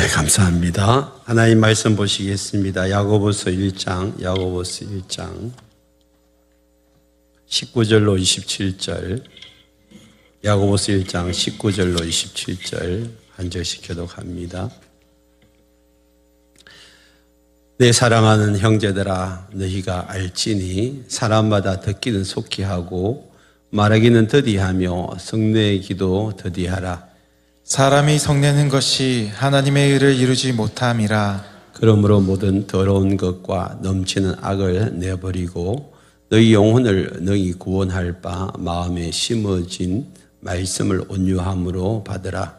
네, 감사합니다. 하나님 말씀 보시겠습니다. 야고보서 1장 19절로 27절, 야고보서 1장 19절로 27절 한 절씩 교독합니다. 내 사랑하는 형제들아, 너희가 알지니 사람마다 듣기는 속히 하고 말하기는 더디하며 성례의 기도 더디하라. 사람이 성내는 것이 하나님의 의를 이루지 못함이라. 그러므로 모든 더러운 것과 넘치는 악을 내버리고 너희 영혼을 능히 구원할 바 마음에 심어진 말씀을 온유함으로 받으라.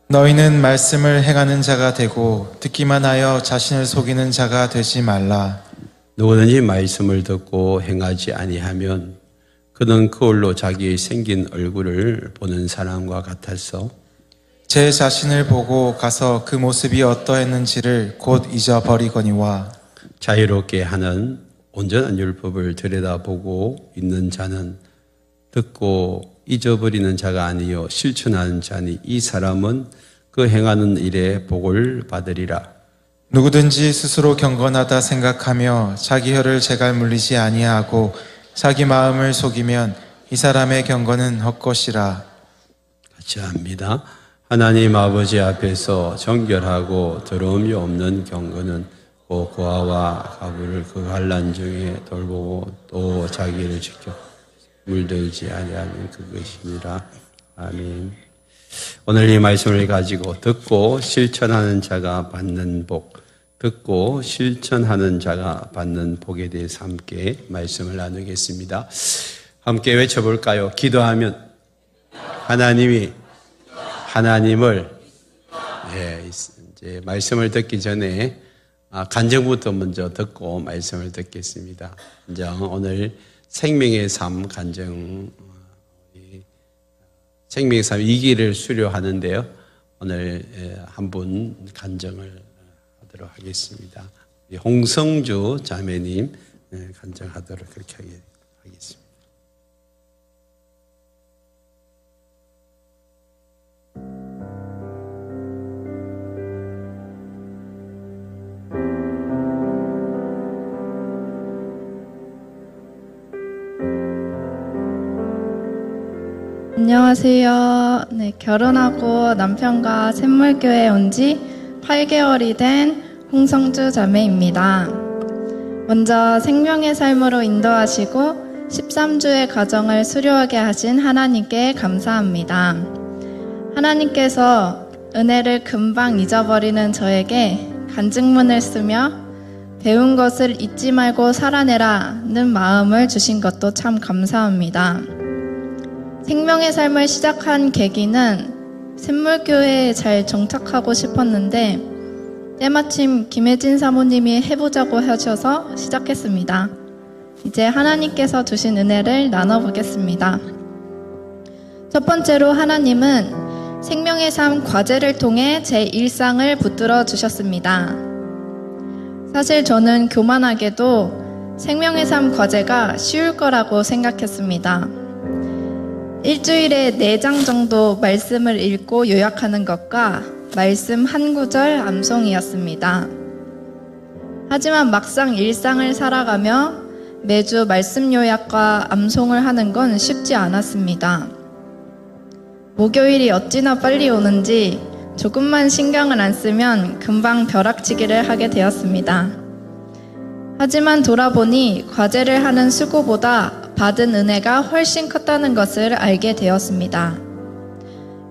너희는 말씀을 행하는 자가 되고 듣기만 하여 자신을 속이는 자가 되지 말라. 누구든지 말씀을 듣고 행하지 아니하면 그는 그걸로 자기의 생긴 얼굴을 보는 사람과 같아서 제 자신을 보고 가서 그 모습이 어떠했는지를 곧 잊어버리거니와. 자유롭게 하는 온전한 율법을 들여다보고 있는 자는 듣고 잊어버리는 자가 아니요 실천하는 자니 이 사람은 그 행하는 일에 복을 받으리라. 누구든지 스스로 경건하다 생각하며 자기 혀를 제갈 물리지 아니하고 자기 마음을 속이면 이 사람의 경건은 헛것이라. 같이 합니다. 하나님 아버지 앞에서 정결하고 더러움이 없는 경건은 곧 고아와 가부를 그 환난 중에 돌보고 또 자기를 지켜 물들지 아니하는 그것이니라. 아멘. 오늘 이 말씀을 가지고 듣고 실천하는 자가 받는 복, 듣고 실천하는 자가 받는 복에 대해서 함께 말씀을 나누겠습니다. 함께 외쳐볼까요? 기도하면 하나님을 이제 말씀을 듣기 전에 간증부터 먼저 듣고 말씀을 듣겠습니다. 오늘 생명의 삶 간증, 생명의 삶 2기를 수료하는데요. 오늘 한 분 간증을 하도록 하겠습니다. 홍성주 자매님 간증하도록 그렇게 하겠습니다. 안녕하세요. 네, 결혼하고 남편과 샘물교회에 온 지 8개월이 된 홍성주 자매입니다. 먼저 생명의 삶으로 인도하시고 13주의 가정을 수료하게 하신 하나님께 감사합니다. 하나님께서 은혜를 금방 잊어버리는 저에게 간증문을 쓰며 배운 것을 잊지 말고 살아내라는 마음을 주신 것도 참 감사합니다. 생명의 삶을 시작한 계기는 샘물교회에 잘 정착하고 싶었는데 때마침 김혜진 사모님이 해보자고 하셔서 시작했습니다. 이제 하나님께서 주신 은혜를 나눠보겠습니다. 첫 번째로 하나님은 생명의 삶 과제를 통해 제 일상을 붙들어 주셨습니다. 사실 저는 교만하게도 생명의 삶 과제가 쉬울 거라고 생각했습니다. 일주일에 4장 정도 말씀을 읽고 요약하는 것과 말씀 한 구절 암송이었습니다. 하지만 막상 일상을 살아가며 매주 말씀 요약과 암송을 하는 건 쉽지 않았습니다. 목요일이 어찌나 빨리 오는지 조금만 신경을 안 쓰면 금방 벼락치기를 하게 되었습니다. 하지만 돌아보니 과제를 하는 수고보다 받은 은혜가 훨씬 컸다는 것을 알게 되었습니다.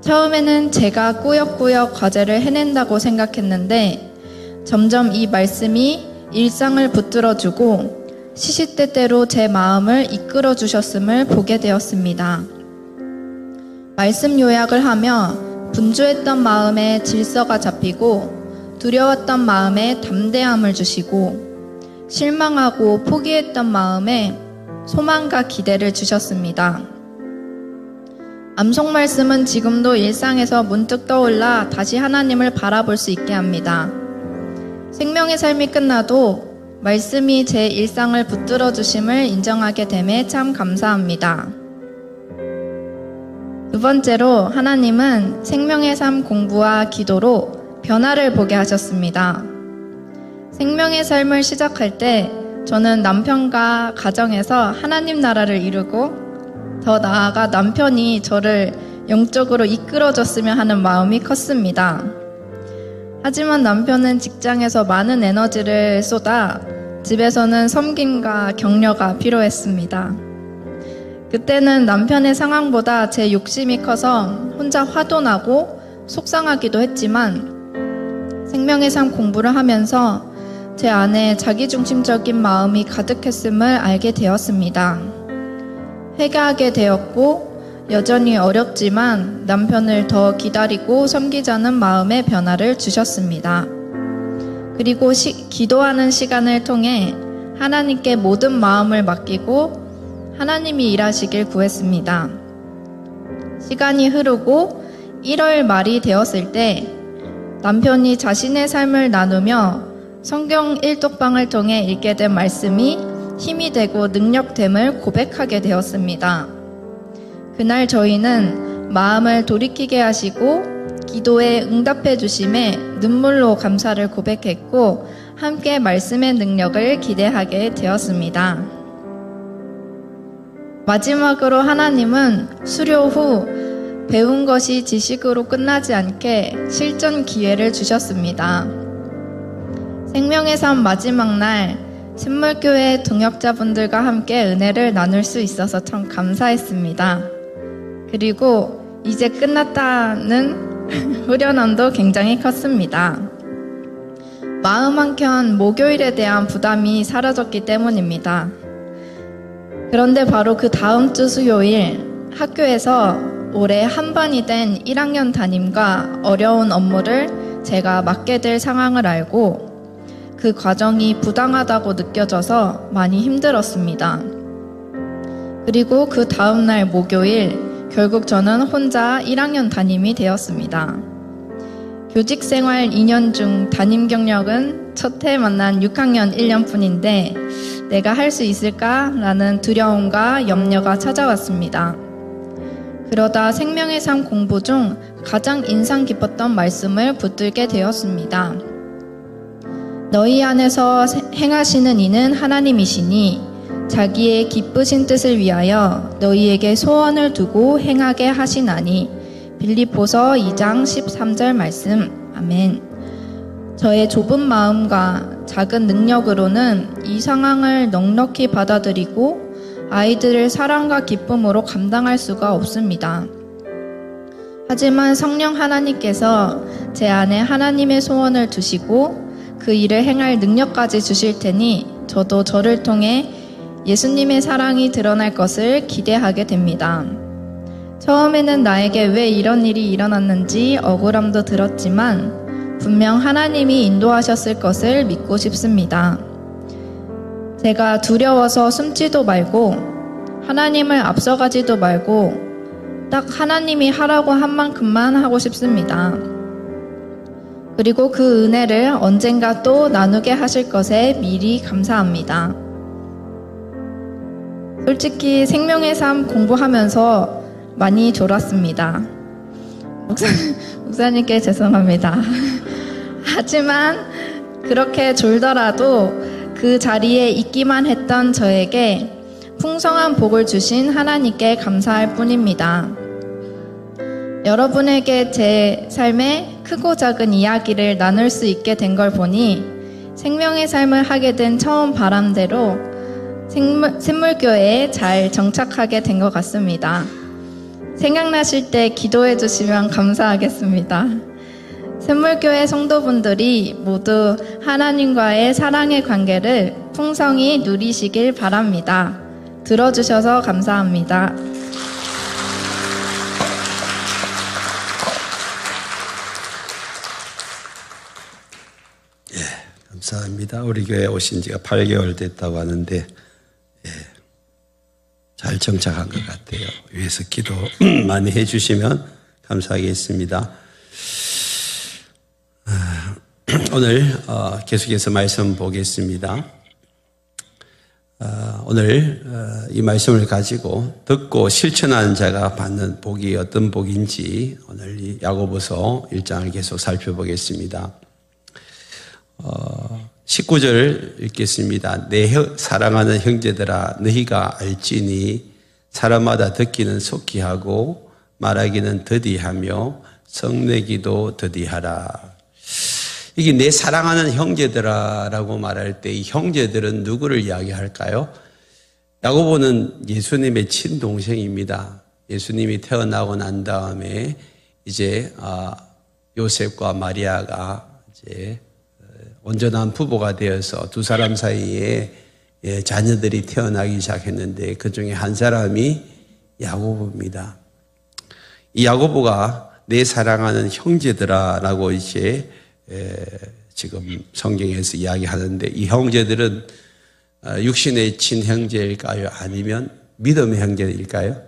처음에는 제가 꾸역꾸역 과제를 해낸다고 생각했는데 점점 이 말씀이 일상을 붙들어주고 시시때때로 제 마음을 이끌어주셨음을 보게 되었습니다. 말씀 요약을 하며 분주했던 마음에 질서가 잡히고 두려웠던 마음에 담대함을 주시고 실망하고 포기했던 마음에 소망과 기대를 주셨습니다. 암송 말씀은 지금도 일상에서 문득 떠올라 다시 하나님을 바라볼 수 있게 합니다. 생명의 삶이 끝나도 말씀이 제 일상을 붙들어 주심을 인정하게 됨에 참 감사합니다. 두 번째로 하나님은 생명의 삶 공부와 기도로 변화를 보게 하셨습니다. 생명의 삶을 시작할 때 저는 남편과 가정에서 하나님 나라를 이루고 더 나아가 남편이 저를 영적으로 이끌어줬으면 하는 마음이 컸습니다. 하지만 남편은 직장에서 많은 에너지를 쏟아 집에서는 섬김과 격려가 필요했습니다. 그때는 남편의 상황보다 제 욕심이 커서 혼자 화도 나고 속상하기도 했지만 생명의 삶 공부를 하면서 제 안에 자기중심적인 마음이 가득했음을 알게 되었습니다. 회개하게 되었고 여전히 어렵지만 남편을 더 기다리고 섬기자는 마음의 변화를 주셨습니다. 그리고 기도하는 시간을 통해 하나님께 모든 마음을 맡기고 하나님이 일하시길 구했습니다. 시간이 흐르고 1월 말이 되었을 때 남편이 자신의 삶을 나누며 성경 일독방을 통해 읽게 된 말씀이 힘이 되고 능력됨을 고백하게 되었습니다. 그날 저희는 마음을 돌이키게 하시고 기도에 응답해 주심에 눈물로 감사를 고백했고 함께 말씀의 능력을 기대하게 되었습니다. 마지막으로 하나님은 수료 후 배운 것이 지식으로 끝나지 않게 실전 기회를 주셨습니다. 생명의 삶 마지막 날 샘물교회 동역자분들과 함께 은혜를 나눌 수 있어서 참 감사했습니다. 그리고 이제 끝났다는 후련함도 굉장히 컸습니다. 마음 한켠 목요일에 대한 부담이 사라졌기 때문입니다. 그런데 바로 그 다음 주 수요일 학교에서 올해 한 반이 된 1학년 담임과 어려운 업무를 제가 맡게 될 상황을 알고 그 과정이 부당하다고 느껴져서 많이 힘들었습니다. 그리고 그 다음날 목요일 결국 저는 혼자 1학년 담임이 되었습니다. 교직 생활 2년 중 담임 경력은 첫 해 만난 6학년 1년뿐인데 내가 할 수 있을까라는 두려움과 염려가 찾아왔습니다. 그러다 생명의 삶 공부 중 가장 인상 깊었던 말씀을 붙들게 되었습니다. 너희 안에서 행하시는 이는 하나님이시니 자기의 기쁘신 뜻을 위하여 너희에게 소원을 두고 행하게 하시나니. 빌립보서 2장 13절 말씀. 아멘. 저의 좁은 마음과 작은 능력으로는 이 상황을 넉넉히 받아들이고 아이들을 사랑과 기쁨으로 감당할 수가 없습니다. 하지만 성령 하나님께서 제 안에 하나님의 소원을 두시고 그 일을 행할 능력까지 주실 테니 저도 저를 통해 예수님의 사랑이 드러날 것을 기대하게 됩니다. 처음에는 나에게 왜 이런 일이 일어났는지 억울함도 들었지만 분명 하나님이 인도하셨을 것을 믿고 싶습니다. 제가 두려워서 숨지도 말고 하나님을 앞서가지도 말고 딱 하나님이 하라고 한 만큼만 하고 싶습니다. 그리고 그 은혜를 언젠가 또 나누게 하실 것에 미리 감사합니다. 솔직히 생명의 삶 공부하면서 많이 졸았습니다. 목사님께 죄송합니다. 하지만 그렇게 졸더라도 그 자리에 있기만 했던 저에게 풍성한 복을 주신 하나님께 감사할 뿐입니다. 여러분에게 제 삶의 크고 작은 이야기를 나눌 수 있게 된 걸 보니 생명의 삶을 하게 된 처음 바람대로 샘물교회에 잘 정착하게 된 것 같습니다. 생각나실 때 기도해 주시면 감사하겠습니다. 샘물교회 성도분들이 모두 하나님과의 사랑의 관계를 풍성히 누리시길 바랍니다. 들어주셔서 감사합니다. 감사합니다. 우리 교회에 오신 지가 8개월 됐다고 하는데 잘 정착한 것 같아요. 위에서 기도 많이 해주시면 감사하겠습니다. 오늘 계속해서 말씀 보겠습니다. 오늘 이 말씀을 가지고 듣고 실천하는 자가 받는 복이 어떤 복인지 오늘 이 야고보서 1장을 계속 살펴보겠습니다. 19절 읽겠습니다. 내 사랑하는 형제들아 너희가 알지니 사람마다 듣기는 속히 하고 말하기는 더디하며 성내기도 더디하라. 이게 내 사랑하는 형제들아라고 말할 때 이 형제들은 누구를 이야기할까요? 야고보는 예수님의 친동생입니다. 예수님이 태어나고 난 다음에 이제 요셉과 마리아가 이제 온전한 부부가 되어서 두 사람 사이에 자녀들이 태어나기 시작했는데 그 중에 한 사람이 야고보입니다. 이 야고보가 내 사랑하는 형제들아라고 이제 지금 성경에서 이야기하는데 이 형제들은 육신의 친형제일까요? 아니면 믿음의 형제일까요?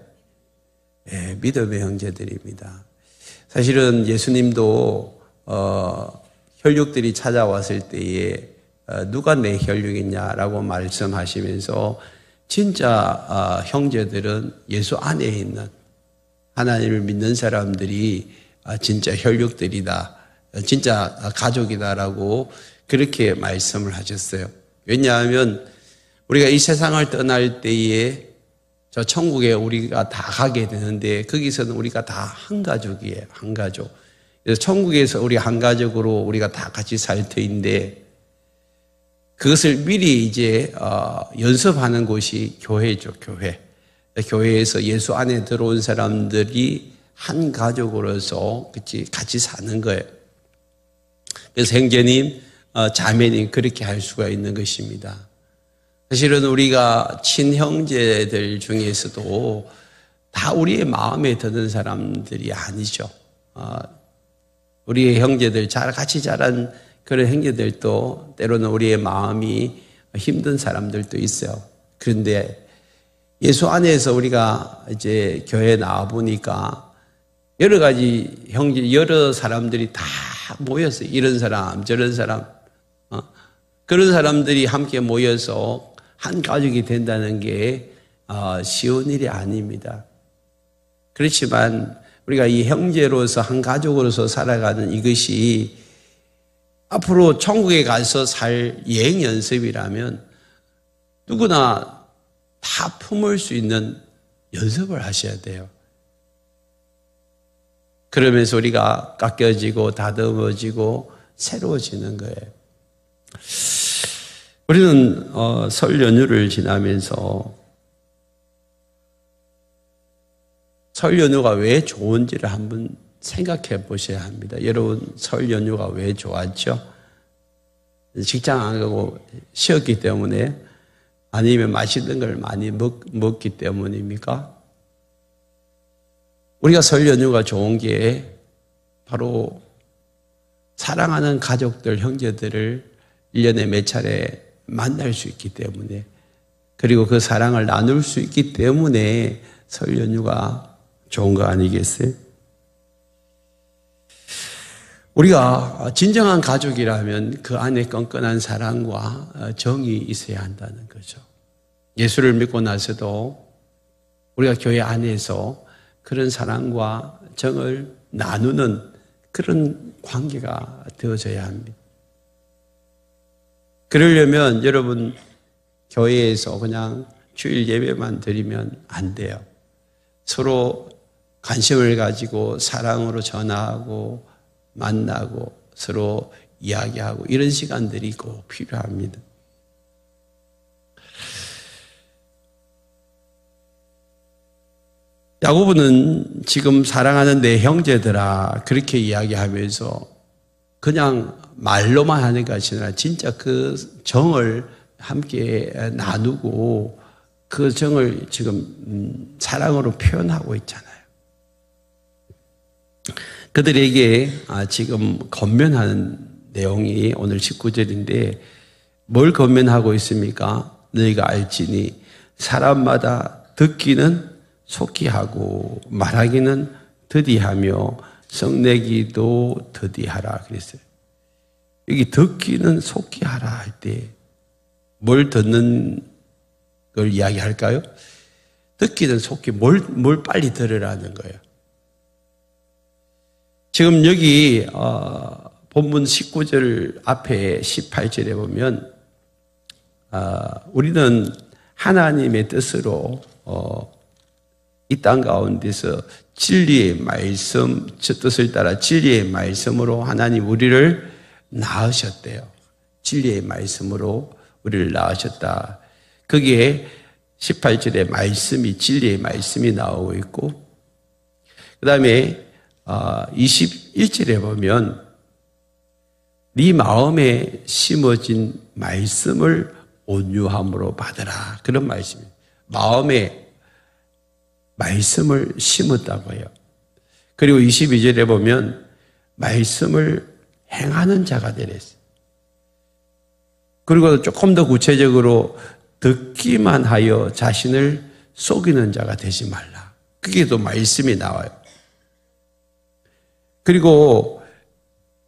네, 믿음의 형제들입니다. 사실은 예수님도 혈육들이 찾아왔을 때에 누가 내 혈육이냐라고 말씀하시면서 진짜 형제들은 예수 안에 있는 하나님을 믿는 사람들이 진짜 혈육들이다. 진짜 가족이다라고 그렇게 말씀을 하셨어요. 왜냐하면 우리가 이 세상을 떠날 때에 저 천국에 우리가 다 가게 되는데 거기서는 우리가 다 한 가족이에요. 한 가족. 그래서 천국에서 우리 한 가족으로 우리가 다 같이 살 터인데 그것을 미리 이제 연습하는 곳이 교회죠. 교회. 교회에서 예수 안에 들어온 사람들이 한 가족으로서 같이 사는 거예요. 그래서 형제님, 자매님 그렇게 할 수가 있는 것입니다. 사실은 우리가 친형제들 중에서도 다 우리의 마음에 드는 사람들이 아니죠. 우리의 형제들 같이 자란 그런 형제들도 때로는 우리의 마음이 힘든 사람들도 있어요. 그런데 예수 안에서 우리가 이제 교회에 나와 보니까 여러 가지 형제, 여러 사람들이 다 모였어요. 이런 사람, 저런 사람. 그런 사람들이 함께 모여서 한 가족이 된다는 게 쉬운 일이 아닙니다. 그렇지만 우리가 이 형제로서 한 가족으로서 살아가는 이것이 앞으로 천국에 가서 살 여행 연습이라면 누구나 다 품을 수 있는 연습을 하셔야 돼요. 그러면서 우리가 깎여지고 다듬어지고 새로워지는 거예요. 우리는 설 연휴를 지나면서 설 연휴가 왜 좋은지를 한번 생각해 보셔야 합니다. 여러분 설 연휴가 왜 좋았죠? 직장 안 가고 쉬었기 때문에 아니면 맛있는 걸 많이 먹기 때문입니까? 우리가 설 연휴가 좋은 게 바로 사랑하는 가족들, 형제들을 1년에 몇 차례 만날 수 있기 때문에 그리고 그 사랑을 나눌 수 있기 때문에 설 연휴가 좋은 거 아니겠어요? 우리가 진정한 가족이라면 그 안에 끈끈한 사랑과 정이 있어야 한다는 거죠. 예수를 믿고 나서도 우리가 교회 안에서 그런 사랑과 정을 나누는 그런 관계가 되어져야 합니다. 그러려면 여러분 교회에서 그냥 주일 예배만 드리면 안 돼요. 서로 관심을 가지고 사랑으로 전화하고 만나고 서로 이야기하고 이런 시간들이 꼭 필요합니다. 야고보는 지금 사랑하는 내 형제들아 그렇게 이야기하면서 그냥 말로만 하는 것이 아니라 진짜 그 정을 함께 나누고 그 정을 지금 사랑으로 표현하고 있잖아요. 그들에게 지금 권면하는 내용이 오늘 19절인데 뭘 권면하고 있습니까? 너희가 알지니 사람마다 듣기는 속히 하고 말하기는 더디하며 성내기도 더디하라 그랬어요. 여기 듣기는 속히 하라 할 때 뭘 듣는 걸 이야기할까요? 듣기는 속히 뭘 빨리 들으라는 거예요. 지금 여기 본문 19절 앞에 18절에 보면 우리는 하나님의 뜻으로 이 땅 가운데서 진리의 말씀, 저 뜻을 따라 진리의 말씀으로 하나님 우리를 낳으셨대요. 진리의 말씀으로 우리를 낳으셨다. 거기에 18절에 말씀이, 진리의 말씀이 나오고 있고, 그 다음에 21절에 보면 네 마음에 심어진 말씀을 온유함으로 받으라. 그런 말씀이에요. 마음에 말씀을 심었다고 해요. 그리고 22절에 보면 말씀을 행하는 자가 되랬어요. 그리고 조금 더 구체적으로 듣기만 하여 자신을 속이는 자가 되지 말라. 그게 또 말씀이 나와요. 그리고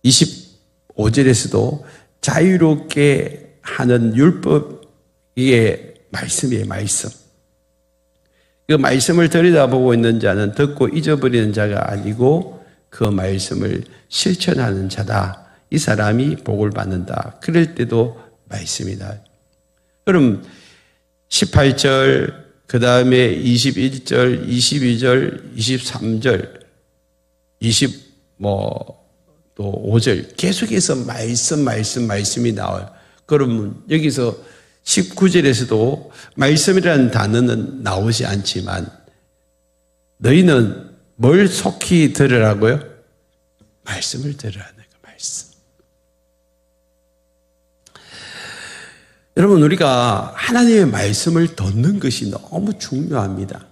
25절에서도 자유롭게 하는 율법의 말씀이에요. 말씀. 그 말씀을 들여다보고 있는 자는 듣고 잊어버리는 자가 아니고 그 말씀을 실천하는 자다. 이 사람이 복을 받는다. 그럴 때도 말씀이다. 그럼 18절, 그 다음에 21절, 22절, 23절, 또 5절 계속해서 말씀이 나와요. 그러면 여기서 19절에서도 말씀이라는 단어는 나오지 않지만 너희는 뭘 속히 들으라고요? 말씀을 들으라는 거예요. 말씀. 여러분, 우리가 하나님의 말씀을 듣는 것이 너무 중요합니다.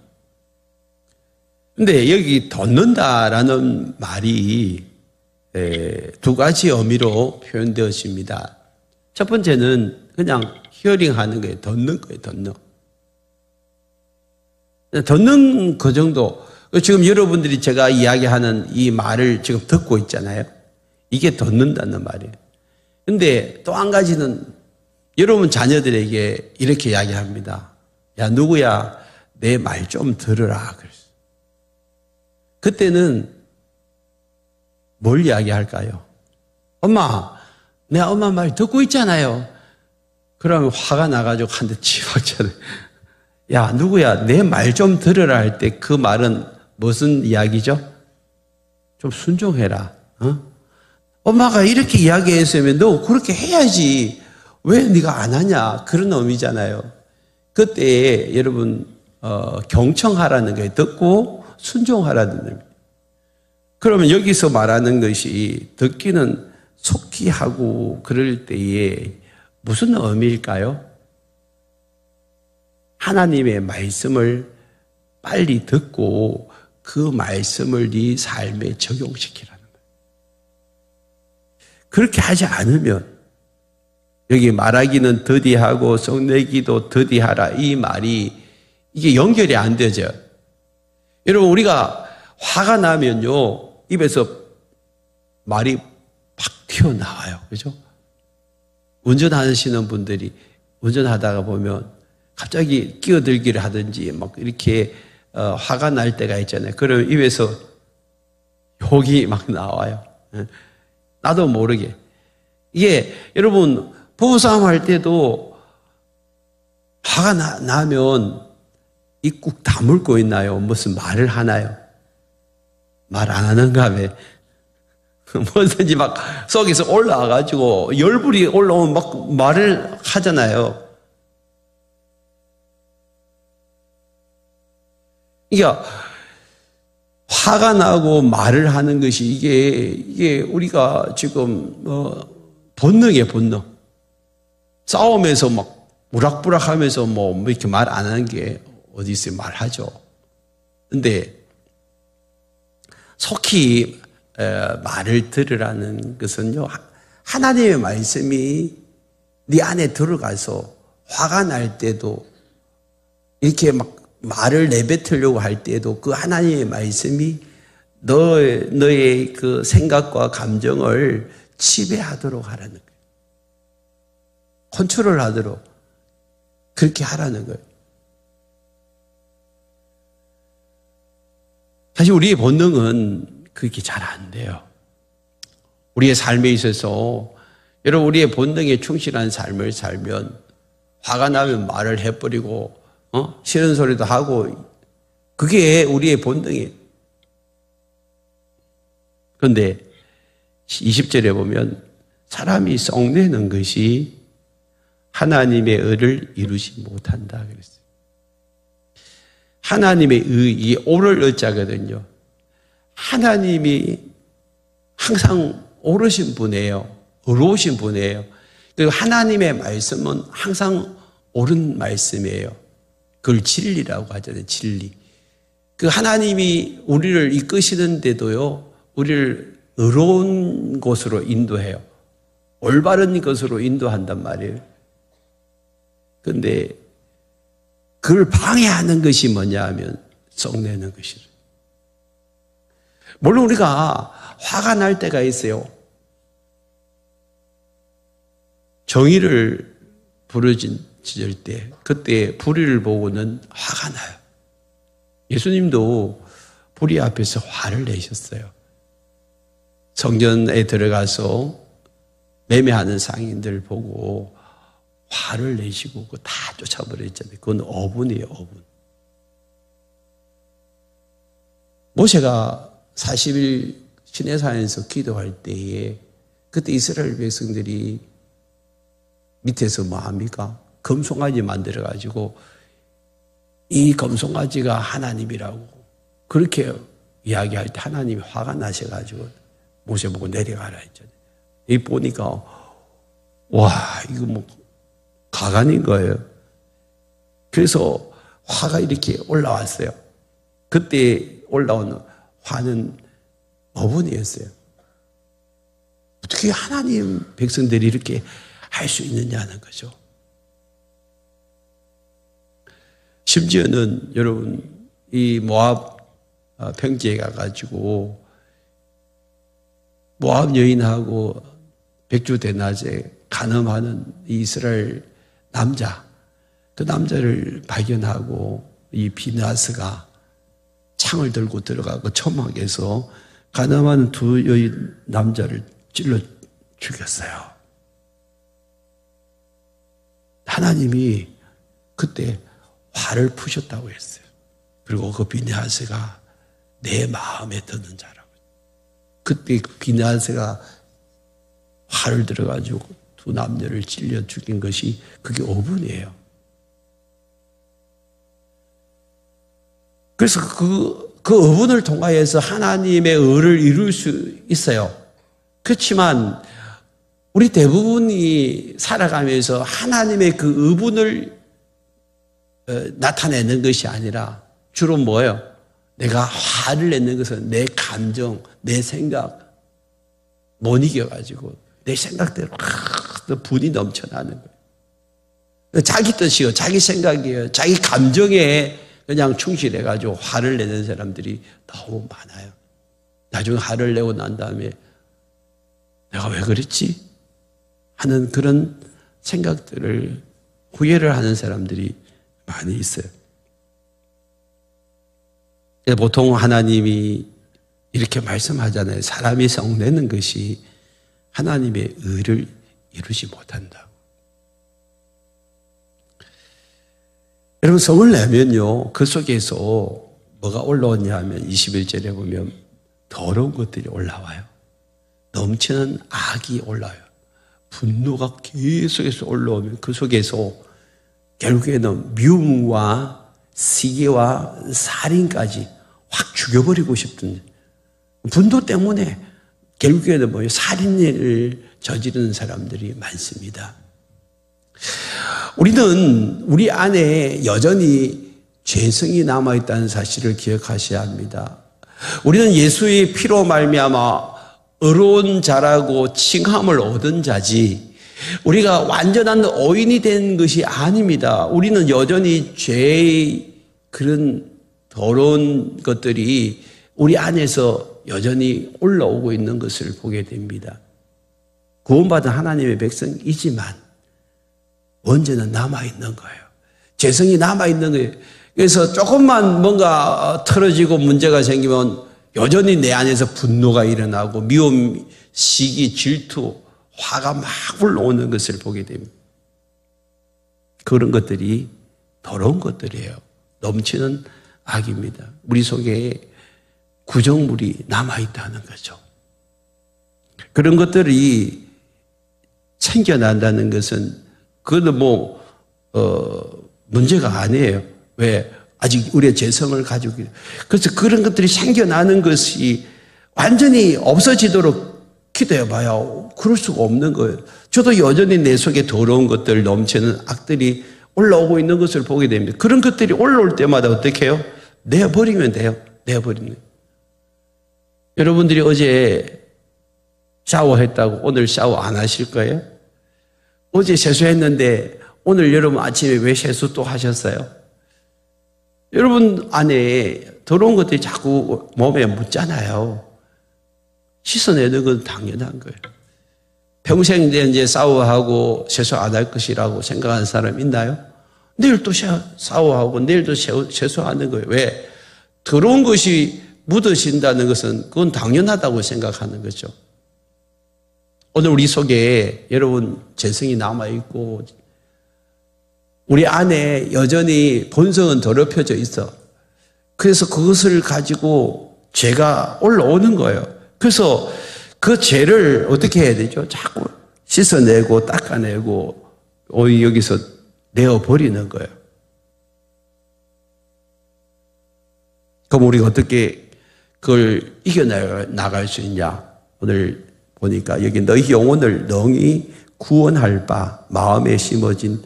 근데 여기 듣는다라는 말이 두 가지 의미로 표현되었습니다. 첫 번째는 그냥 히어링하는 거예요. 듣는 거예요. 듣는 그 정도. 지금 여러분들이 제가 이야기하는 이 말을 지금 듣고 있잖아요. 이게 듣는다는 말이에요. 근데 또 한 가지는 여러분 자녀들에게 이렇게 이야기합니다. 야, 누구야, 내 말 좀 들으라. 그랬어요. 그때는 뭘 이야기할까요? 엄마, 내가 엄마 말 듣고 있잖아요. 그러면 화가 나가지고 한 대 치박잖아요. 야, 누구야, 내 말 좀 들으라 할 때 그 말은 무슨 이야기죠? 좀 순종해라. 엄마가 이렇게 이야기했으면 너 그렇게 해야지. 왜 네가 안 하냐? 그런 의미잖아요. 그때 여러분 경청하라는 거예요. 듣고 순종하라는 의미. 그러면 여기서 말하는 것이 듣기는 속히 하고 그럴 때에 무슨 의미일까요? 하나님의 말씀을 빨리 듣고 그 말씀을 네 삶에 적용시키라는 거예요. 그렇게 하지 않으면 여기 말하기는 더디하고 성내기도 더디하라 이 말이 이게 연결이 안 되죠. 여러분 우리가 화가 나면요 입에서 말이 팍 튀어나와요. 그죠? 운전하시는 분들이 운전하다가 보면 갑자기 끼어들기를 하든지 막 이렇게 화가 날 때가 있잖아요. 그러면 입에서 욕이 막 나와요. 나도 모르게. 이게 여러분 부부싸움 할 때도 화가 나면 입 꾹 다물고 있나요? 무슨 말을 하나요? 말 안 하는가 하면 뭐든지 막 속에서 올라와가지고 열불이 올라오면 막 말을 하잖아요. 그러니까 화가 나고 말을 하는 것이 이게 우리가 지금 본능이에요, 본능. 싸움에서 막 우락부락하면서 뭐 이렇게 말 안 하는 게 어디 있어요? 말하죠. 근데 속히 말을 들으라는 것은요, 하나님의 말씀이 네 안에 들어가서 화가 날 때도 이렇게 막 말을 내뱉으려고 할 때도 그 하나님의 말씀이 너의 그 생각과 감정을 지배하도록 하라는 거예요. 컨트롤하도록 그렇게 하라는 거예요. 사실 우리의 본능은 그렇게 잘 안 돼요. 우리의 삶에 있어서 여러분 우리의 본능에 충실한 삶을 살면 화가 나면 말을 해버리고 싫은 소리도 하고 그게 우리의 본능이에요. 그런데 20절에 보면 사람이 썩내는 것이 하나님의 의를 이루지 못한다 그랬어요. 하나님의 의, 이 오를 의자거든요. 하나님이 항상 옳으신 분이에요. 의로우신 분이에요. 그리고 하나님의 말씀은 항상 옳은 말씀이에요. 그걸 진리라고 하잖아요. 진리. 그 하나님이 우리를 이끄시는데도요, 우리를 의로운 곳으로 인도해요. 올바른 것으로 인도한단 말이에요. 그런데 그걸 방해하는 것이 뭐냐 하면 썩내는 것이에요. 물론 우리가 화가 날 때가 있어요. 정의를 부르짖을 때 그때 불의를 보고는 화가 나요. 예수님도 불의 앞에서 화를 내셨어요. 성전에 들어가서 매매하는 상인들 보고 화를 내시고 그거 다 쫓아버렸잖아요. 그건 어분이에요, 어분. 모세가 40일 시내산에서 기도할 때에 그때 이스라엘 백성들이 밑에서 뭐 합니까? 금송아지 만들어가지고 이 금송아지가 하나님이라고 그렇게 이야기할 때 하나님이 화가 나셔가지고 모세 보고 내려가라 했잖아요. 이 보니까 와 이거 뭐 가관인 거예요. 그래서 화가 이렇게 올라왔어요. 그때 올라온 화는 어분이었어요. 어떻게 하나님 백성들이 이렇게 할 수 있느냐는 거죠. 심지어는 여러분 이 모압 평지에 가가지고 모압 여인하고 백주 대낮에 간음하는 이 이스라엘 남자, 그 남자를 발견하고 이 비나스가 창을 들고 들어가고 초막에서 간음하는 두 여인 남자를 찔러 죽였어요. 하나님이 그때 화를 푸셨다고 했어요. 그리고 그 비나스가 내 마음에 드는 자라고. 그때 비나스가 화를 들어가지고 두 남녀를 찔려 죽인 것이 그게 어분이에요. 그래서 그 어분을 통하여서 하나님의 의를 이룰 수 있어요. 그렇지만 우리 대부분이 살아가면서 하나님의 그 의분을 나타내는 것이 아니라 주로 뭐예요? 내가 화를 내는 것은 내 감정, 내 생각 못 이겨가지고 내 생각대로 분이 넘쳐나는 거예요. 자기 뜻이요, 자기 생각이에요, 자기 감정에 그냥 충실해가지고 화를 내는 사람들이 너무 많아요. 나중에 화를 내고 난 다음에 내가 왜 그랬지? 하는 그런 생각들을 후회를 하는 사람들이 많이 있어요. 보통 하나님이 이렇게 말씀하잖아요. 사람이 성내는 것이 하나님의 의를 이루지 못한다고. 여러분 성을 내면요 그 속에서 뭐가 올라오냐 하면 21절에 보면 더러운 것들이 올라와요. 넘치는 악이 올라와요. 분노가 계속해서 올라오면 그 속에서 결국에는 미움과 시기와 살인까지 확 죽여버리고 싶은 분노 때문에 결국에는 뭐예요? 살인을 저지르는 사람들이 많습니다. 우리는 우리 안에 여전히 죄성이 남아있다는 사실을 기억하셔야 합니다. 우리는 예수의 피로 말미암아 의로운 자라고 칭함을 얻은 자지 우리가 완전한 의인이 된 것이 아닙니다. 우리는 여전히 죄의 그런 더러운 것들이 우리 안에서 여전히 올라오고 있는 것을 보게 됩니다. 구원받은 하나님의 백성이지만 언제나 남아있는 거예요. 죄성이 남아있는 거예요. 그래서 조금만 뭔가 틀어지고 문제가 생기면 여전히 내 안에서 분노가 일어나고 미움, 시기, 질투, 화가 막 올라오는 것을 보게 됩니다. 그런 것들이 더러운 것들이에요. 넘치는 악입니다. 우리 속에 구정물이 남아있다는 거죠. 그런 것들이 생겨난다는 것은 그것도 문제가 아니에요. 왜? 아직 우리의 재성을 가지고 있어요. 그래서 그런 것들이 생겨나는 것이 완전히 없어지도록 기도해봐야 그럴 수가 없는 거예요. 저도 여전히 내 속에 더러운 것들, 넘치는 악들이 올라오고 있는 것을 보게 됩니다. 그런 것들이 올라올 때마다 어떻게 해요? 내버리면 돼요. 내버리면. 여러분들이 어제 샤워했다고 오늘 샤워 안 하실 거예요? 어제 세수했는데 오늘 여러분 아침에 왜 세수 또 하셨어요? 여러분 안에 더러운 것들이 자꾸 몸에 묻잖아요. 씻어내는 건 당연한 거예요. 평생 이제 샤워하고 세수 안 할 것이라고 생각하는 사람 있나요? 내일 또 샤워하고 내일 또 세수하는 거예요. 왜? 더러운 것이 묻어진다는 것은 그건 당연하다고 생각하는 거죠. 오늘 우리 속에 여러분 재성이 남아있고 우리 안에 여전히 본성은 더럽혀져 있어. 그래서 그것을 가지고 죄가 올라오는 거예요. 그래서 그 죄를 어떻게 해야 되죠? 자꾸 씻어내고 닦아내고 여기서 내어버리는 거예요. 그럼 우리가 어떻게 그걸 이겨나갈 수 있냐? 오늘 보니까 여기 너희 영혼을 능히 구원할 바 마음에 심어진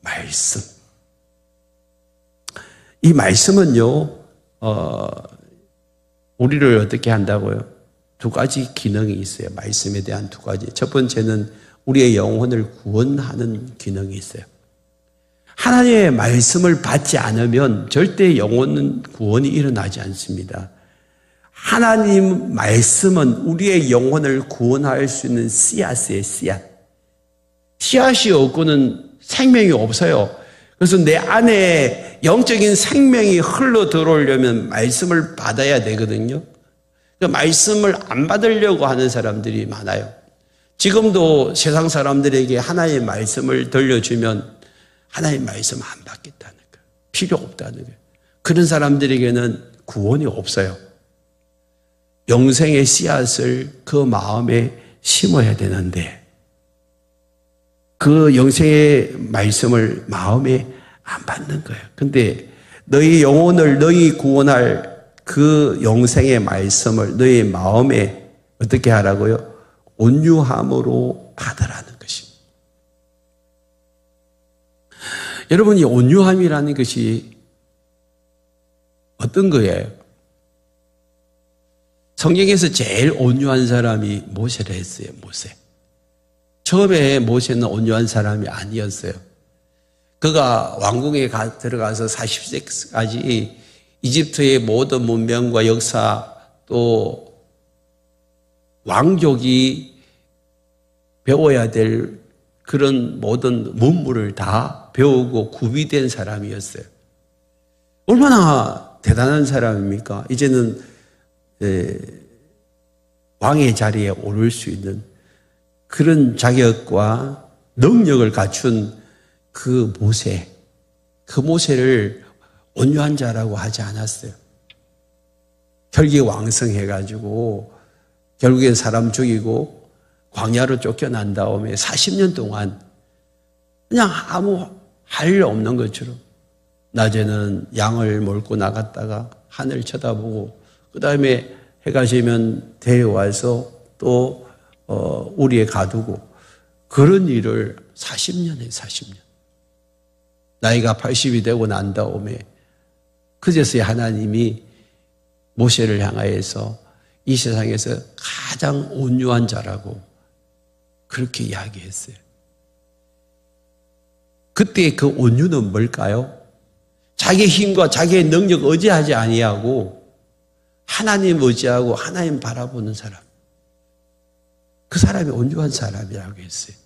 말씀. 이 말씀은요, 우리를 어떻게 한다고요? 두 가지 기능이 있어요. 말씀에 대한 두 가지. 첫 번째는 우리의 영혼을 구원하는 기능이 있어요. 하나님의 말씀을 받지 않으면 절대 영혼은 구원이 일어나지 않습니다. 하나님 말씀은 우리의 영혼을 구원할 수 있는 씨앗이에요, 씨앗. 씨앗이 없고는 생명이 없어요. 그래서 내 안에 영적인 생명이 흘러 들어오려면 말씀을 받아야 되거든요. 그 말씀을 안 받으려고 하는 사람들이 많아요. 지금도 세상 사람들에게 하나님의 말씀을 들려주면 하나님의 말씀 안 받겠다는 거예요. 필요 없다는 거예요. 그런 사람들에게는 구원이 없어요. 영생의 씨앗을 그 마음에 심어야 되는데 그 영생의 말씀을 마음에 안 받는 거예요. 근데 너희 영혼을 너희 구원할 그 영생의 말씀을 너희 마음에 어떻게 하라고요? 온유함으로 받으라는 것입니다. 여러분, 이 온유함이라는 것이 어떤 거예요? 성경에서 제일 온유한 사람이 모세라 했어요. 모세. 처음에 모세는 온유한 사람이 아니었어요. 그가 왕궁에 들어가서 40세까지 이집트의 모든 문명과 역사 또 왕족이 배워야 될 그런 모든 문물을 다 배우고 구비된 사람이었어요. 얼마나 대단한 사람입니까? 이제는 왕의 자리에 오를 수 있는 그런 자격과 능력을 갖춘 그 모세를 온유한 자라고 하지 않았어요. 혈기 왕성해가지고 결국엔 사람 죽이고 광야로 쫓겨난 다음에 40년 동안 그냥 아무 할 일 없는 것처럼 낮에는 양을 몰고 나갔다가 하늘 쳐다보고 그 다음에 해가 지면 데려와서 또 우리에 가두고 그런 일을 40년에 40년. 나이가 80이 되고 난 다음에 그제서야 하나님이 모세를 향하여서 이 세상에서 가장 온유한 자라고 그렇게 이야기했어요. 그때 그 온유는 뭘까요? 자기의 힘과 자기의 능력 의지하지 아니하고 하나님 의지하고 하나님 바라보는 사람. 그 사람이 온유한 사람이라고 했어요.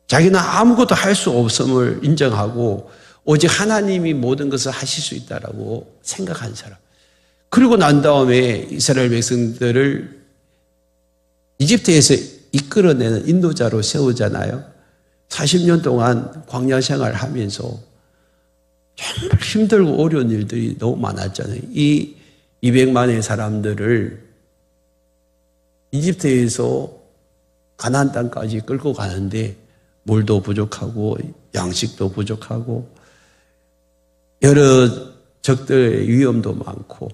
자기는 아무것도 할 수 없음을 인정하고 오직 하나님이 모든 것을 하실 수 있다라고 생각한 사람. 그리고 난 다음에 이스라엘 백성들을 이집트에서 이끌어내는 인도자로 세우잖아요. 40년 동안 광야 생활을 하면서 정말 힘들고 어려운 일들이 너무 많았잖아요. 이 200만의 사람들을 이집트에서 가나안 땅까지 끌고 가는데 물도 부족하고 양식도 부족하고 여러 적들의 위험도 많고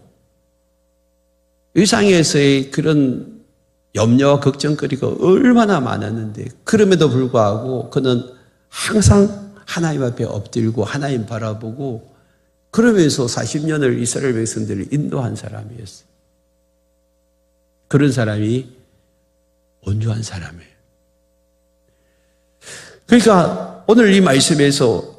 일상에서의 그런 염려와 걱정거리가 얼마나 많았는데 그럼에도 불구하고 그는 항상 하나님 앞에 엎드리고 하나님 바라보고 그러면서 40년을 이스라엘 백성들을 인도한 사람이었어요. 그런 사람이 온유한 사람이에요. 그러니까 오늘 이 말씀에서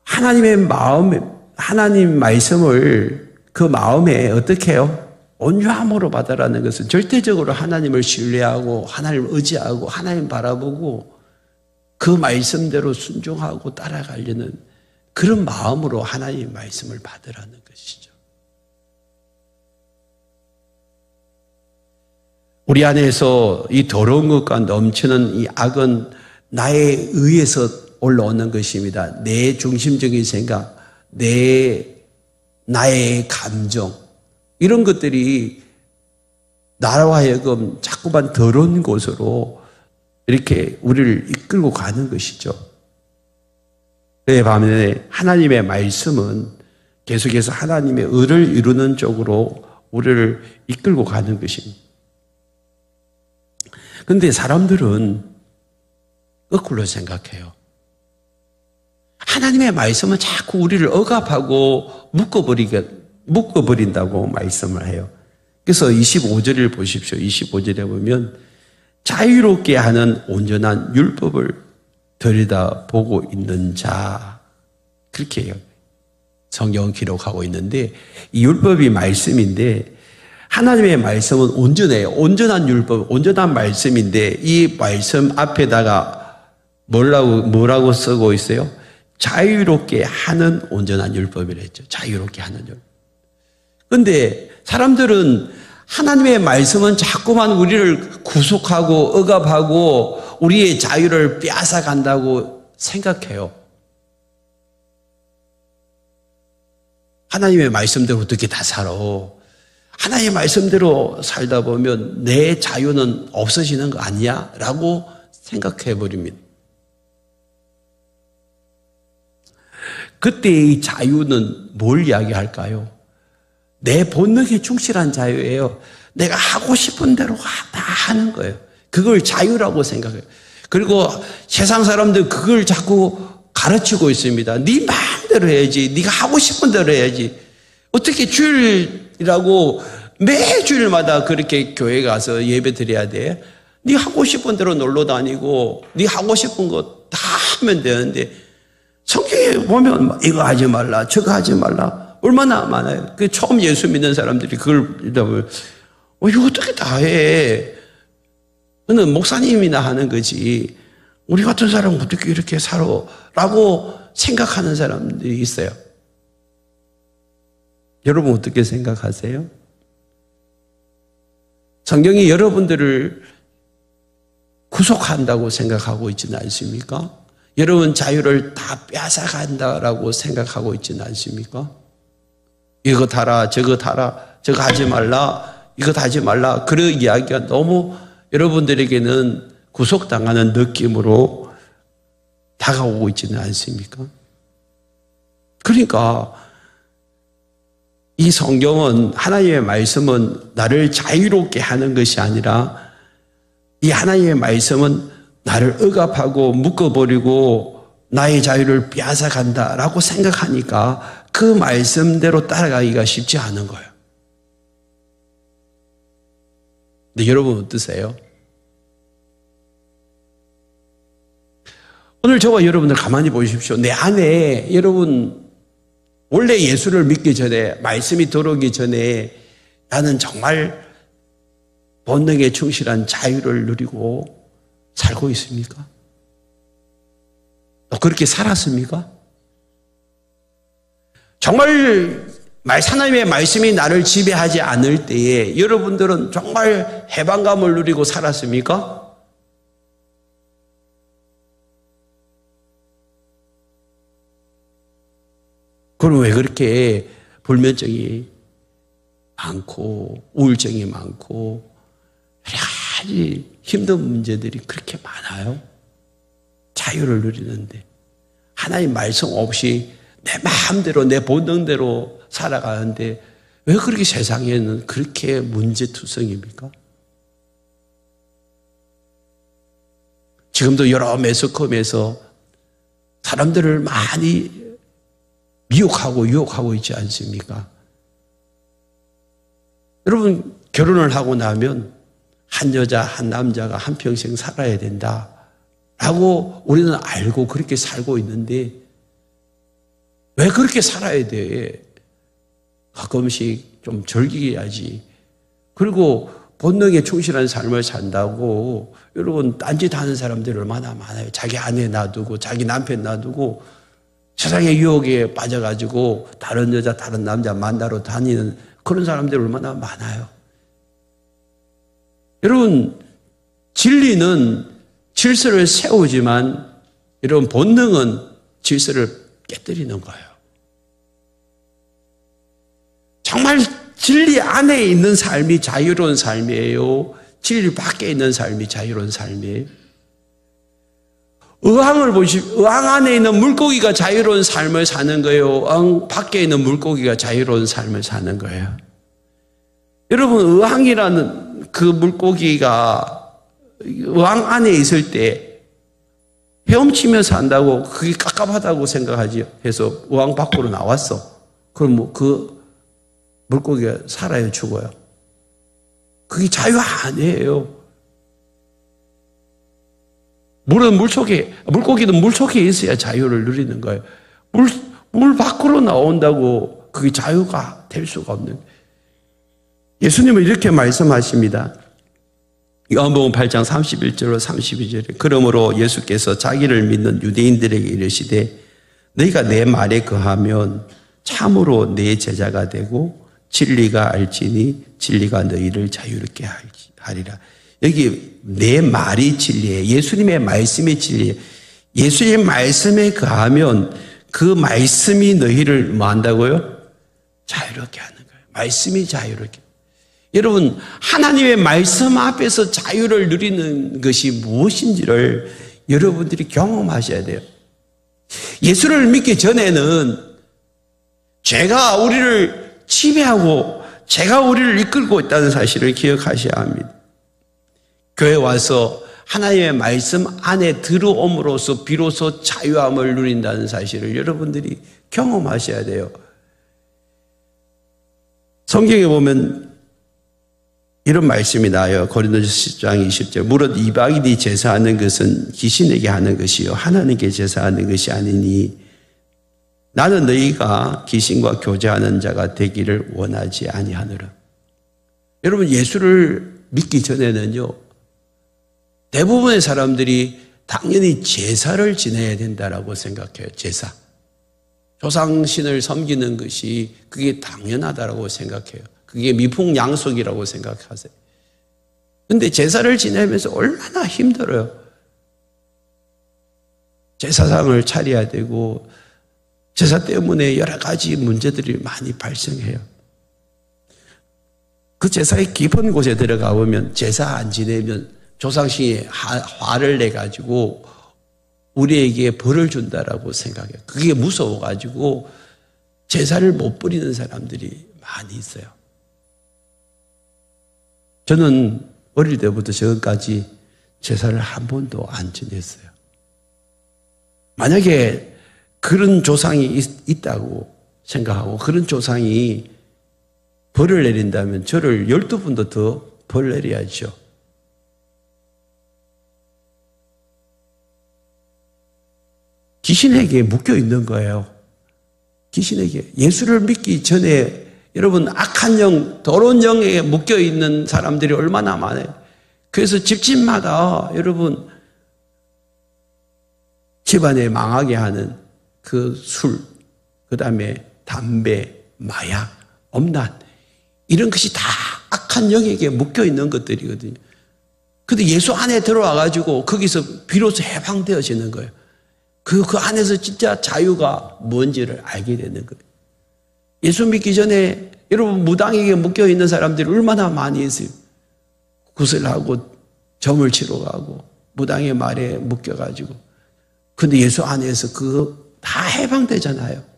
하나님의 마음에, 하나님 말씀을 그 마음에 어떻게 해요? 온유함으로 받아라는 것은 절대적으로 하나님을 신뢰하고 하나님을 의지하고 하나님 바라보고 그 말씀대로 순종하고 따라가려는 그런 마음으로 하나님의 말씀을 받으라는 것이죠. 우리 안에서 이 더러운 것과 넘치는 이 악은 나에 의해서 올라오는 것입니다. 내 중심적인 생각, 나의 감정, 이런 것들이 나와 하여금 자꾸만 더러운 곳으로 이렇게 우리를 이끌고 가는 것이죠. 그에 반면에 하나님의 말씀은 계속해서 하나님의 의를 이루는 쪽으로 우리를 이끌고 가는 것입니다. 그런데 사람들은 거꾸로 생각해요. 하나님의 말씀은 자꾸 우리를 억압하고 묶어버린다고 말씀을 해요. 그래서 25절을 보십시오. 25절에 보면 자유롭게 하는 온전한 율법을 들여다보고 있는 자, 그렇게 해요. 성경은 기록하고 있는데 이 율법이 말씀인데 하나님의 말씀은 온전해요. 온전한 율법, 온전한 말씀인데 이 말씀 앞에다가 뭐라고 쓰고 있어요? 자유롭게 하는 온전한 율법이라 했죠. 자유롭게 하는 율법. 그런데 사람들은 하나님의 말씀은 자꾸만 우리를 구속하고 억압하고 우리의 자유를 빼앗아간다고 생각해요. 하나님의 말씀대로 어떻게 다 살아? 하나님의 말씀대로 살다 보면 내 자유는 없어지는 거 아니야? 라고 생각해 버립니다. 그때의 자유는 뭘 이야기할까요? 내 본능에 충실한 자유예요. 내가 하고 싶은 대로 다 하는 거예요. 그걸 자유라고 생각해요. 그리고 세상 사람들 그걸 자꾸 가르치고 있습니다. 네 마음대로 해야지. 네가 하고 싶은 대로 해야지. 어떻게 주일이라고 매 주일마다 그렇게 교회 가서 예배 드려야 돼? 네 하고 싶은 대로 놀러 다니고 네 하고 싶은 거 다 하면 되는데 성경에 보면 이거 하지 말라, 저거 하지 말라 얼마나 많아요. 그 처음 예수 믿는 사람들이 그걸 이러다 보면 이거 어떻게 다 해? 그는 목사님이나 하는 거지. 우리 같은 사람은 어떻게 이렇게 살아? 라고 생각하는 사람들이 있어요. 여러분 어떻게 생각하세요? 성경이 여러분들을 구속한다고 생각하고 있지는 않습니까? 여러분 자유를 다 뺏어간다라고 생각하고 있지는 않습니까? 이거 달아, 저거 달아, 저거 하지 말라, 이거 하지 말라. 그런 이야기가 너무 여러분들에게는 구속당하는 느낌으로 다가오고 있지는 않습니까? 그러니까 이 성경은 하나님의 말씀은 나를 자유롭게 하는 것이 아니라 이 하나님의 말씀은 나를 억압하고 묶어버리고 나의 자유를 빼앗아간다라고 생각하니까 그 말씀대로 따라가기가 쉽지 않은 거예요. 근데 여러분 어떠세요? 오늘 저와 여러분들 가만히 보십시오. 내 안에 여러분 원래 예수를 믿기 전에 말씀이 들어오기 전에 나는 정말 본능에 충실한 자유를 누리고 살고 있습니까? 그렇게 살았습니까? 정말 하나님의 말씀이 나를 지배하지 않을 때에 여러분들은 정말 해방감을 누리고 살았습니까? 그럼 왜 그렇게 불면증이 많고 우울증이 많고 여러 가지 힘든 문제들이 그렇게 많아요? 자유를 누리는데 하나님 말씀 없이 내 마음대로 내 본능대로 살아가는데 왜 그렇게 세상에는 그렇게 문제투성입니까? 지금도 여러 매스컴에서 사람들을 많이 미혹하고 유혹하고 있지 않습니까? 여러분, 결혼을 하고 나면 한 여자, 한 남자가 한평생 살아야 된다라고 우리는 알고 그렇게 살고 있는데 왜 그렇게 살아야 돼? 가끔씩 좀 즐겨야지. 그리고 본능에 충실한 삶을 산다고 여러분 딴짓하는 사람들 얼마나 많아요. 자기 아내 놔두고 자기 남편 놔두고 세상의 유혹에 빠져가지고 다른 여자 다른 남자 만나러 다니는 그런 사람들 얼마나 많아요. 여러분 진리는 질서를 세우지만 여러분 본능은 질서를 깨뜨리는 거예요. 정말 진리 안에 있는 삶이 자유로운 삶이에요? 진리 밖에 있는 삶이 자유로운 삶이에요? 의왕을 보십시오. 의왕 안에 있는 물고기가 자유로운 삶을 사는 거예요? 의왕 밖에 있는 물고기가 자유로운 삶을 사는 거예요? 여러분, 의왕이라는 그 물고기가 의왕 안에 있을 때 헤엄치며 산다고 그게 깝깝하다고 생각하지 해서 의왕 밖으로 나왔어. 그럼 뭐 그 물고기가 살아요, 죽어요? 그게 자유 아니에요. 물고기는 물 속에 있어야 자유를 누리는 거예요. 물 밖으로 나온다고 그게 자유가 될 수가 없는 거예요. 예수님은 이렇게 말씀하십니다. 요한복음 8장 31절로 32절에 그러므로 예수께서 자기를 믿는 유대인들에게 이르시되 너희가 내 말에 거하면 참으로 내 제자가 되고 진리가 알지니 진리가 너희를 자유롭게 하리라. 여기 내 말이 진리예요. 예수님의 말씀이 진리예요. 예수님의 말씀에 거하면 그 말씀이 너희를 뭐 한다고요? 자유롭게 하는 거예요. 말씀이 자유롭게. 여러분, 하나님의 말씀 앞에서 자유를 누리는 것이 무엇인지를 여러분들이 경험하셔야 돼요. 예수를 믿기 전에는 죄가 우리를 지배하고 죄가 우리를 이끌고 있다는 사실을 기억하셔야 합니다. 교회 와서 하나님의 말씀 안에 들어옴으로써 비로소 자유함을 누린다는 사실을 여러분들이 경험하셔야 돼요. 성경에 보면 이런 말씀이 나와요. 고린도서 10장 20절. 무릇 이방인이 제사하는 것은 귀신에게 하는 것이요 하나님께 제사하는 것이 아니니 나는 너희가 귀신과 교제하는 자가 되기를 원하지 아니하노라. 여러분, 예수를 믿기 전에는요, 대부분의 사람들이 당연히 제사를 지내야 된다라고 생각해요. 제사. 조상신을 섬기는 것이 그게 당연하다라고 생각해요. 그게 미풍양속이라고 생각하세요. 그런데 제사를 지내면서 얼마나 힘들어요. 제사상을 차려야 되고 제사 때문에 여러 가지 문제들이 많이 발생해요. 그 제사의 깊은 곳에 들어가 보면 제사 안 지내면 조상신이 화를 내가지고 우리에게 벌을 준다라고 생각해요. 그게 무서워가지고 제사를 못 부리는 사람들이 많이 있어요. 저는 어릴 때부터 지금까지 제사를 한 번도 안 지냈어요. 만약에 그런 조상이 있다고 생각하고 그런 조상이 벌을 내린다면 저를 12번도 더 벌 내려야죠. 귀신에게 묶여 있는 거예요. 귀신에게. 예수를 믿기 전에 여러분 악한 영, 더러운 영에 묶여 있는 사람들이 얼마나 많아요. 그래서 집집마다 여러분 집안에 망하게 하는 그 술, 그 다음에 담배, 마약, 엄란 이런 것이 다 악한 영에게 묶여 있는 것들이거든요. 근데 예수 안에 들어와 가지고 거기서 비로소 해방되어지는 거예요. 그 안에서 진짜 자유가 뭔지를 알게 되는 거예요. 예수 믿기 전에 여러분 무당에게 묶여 있는 사람들이 얼마나 많이 있어요. 구슬하고 점을 치러 가고 무당의 말에 묶여 가지고. 근데 예수 안에서 그거 다 해방되잖아요.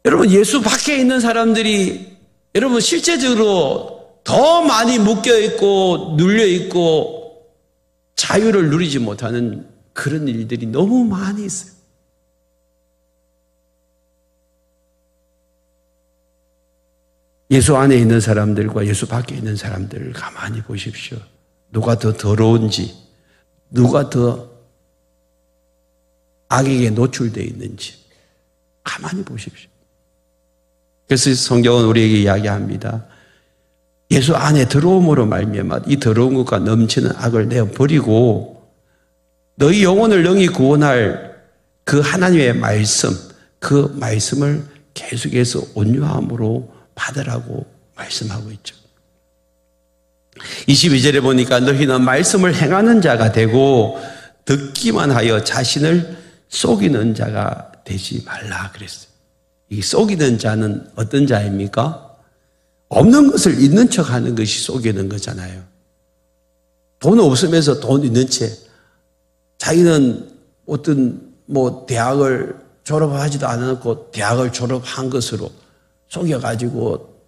여러분 예수 밖에 있는 사람들이 여러분 실제적으로 더 많이 묶여있고 눌려있고 자유를 누리지 못하는 그런 일들이 너무 많이 있어요. 예수 안에 있는 사람들과 예수 밖에 있는 사람들을 가만히 보십시오. 누가 더 더러운지, 누가 더 악에게 노출되어 있는지 가만히 보십시오. 그래서 성경은 우리에게 이야기합니다. 예수 안에 들어옴으로 말미암아 이 더러운 것과 넘치는 악을 내어버리고 너희 영혼을 영이 구원할 그 하나님의 말씀, 그 말씀을 계속해서 온유함으로 받으라고 말씀하고 있죠. 22절에 보니까 너희는 말씀을 행하는 자가 되고 듣기만 하여 자신을 속이는 자가 되지 말라 그랬어요. 이 속이는 자는 어떤 자입니까? 없는 것을 있는 척 하는 것이 속이는 거잖아요. 돈 없으면서 돈 있는 채 자기는 어떤 대학을 졸업하지도 않았고 대학을 졸업한 것으로 속여가지고